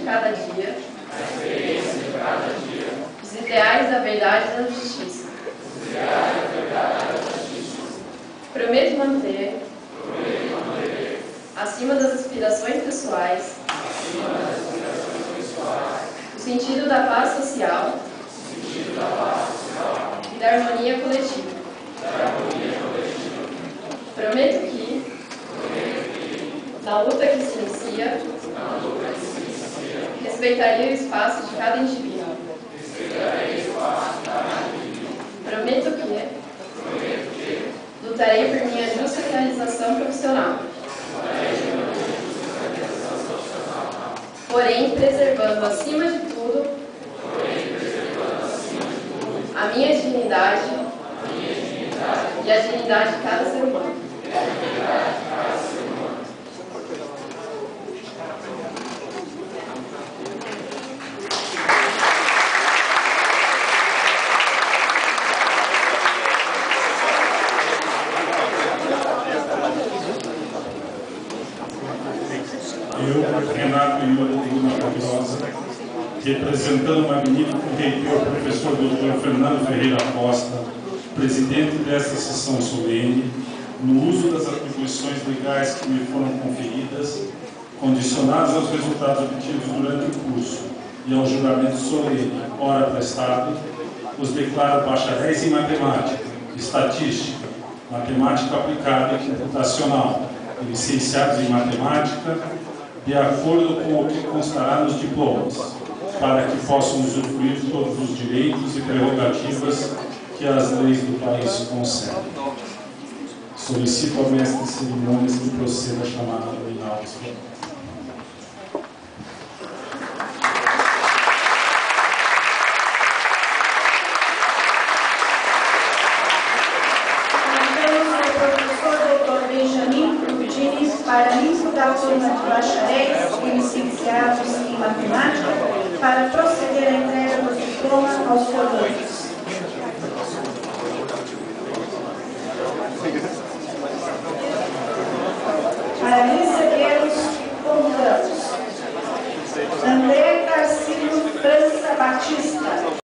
cada dia, os ideais da verdade e da justiça. Prometo manter, acima das aspirações pessoais, o sentido da paz social e da harmonia coletiva. Prometo que, na luta que se inicia, respeitaria o espaço de cada indivíduo. Prometo que lutarei por minha justa realização profissional, porém preservando acima de tudo a minha dignidade e a dignidade de cada ser humano. Eu, Renato Lima Pedrosa, representando o magnífico reitor, professor Dr. Fernando Ferreira Costa, presidente desta sessão solene, no uso das atribuições legais que me foram conferidas, condicionadas aos resultados obtidos durante o curso e ao juramento solene, ora prestado, os declaro bacharéis em matemática, estatística, matemática aplicada e computacional, e licenciados em matemática, de acordo com o que constará nos diplomas, para que possam usufruir de todos os direitos e prerrogativas que as leis do país concedem. Solicito ao mestre de cerimônias que proceda a chamada nominal. Paraninfo da turma de bacharéis e licenciados em matemática para proceder à entrega do diploma aos colonos.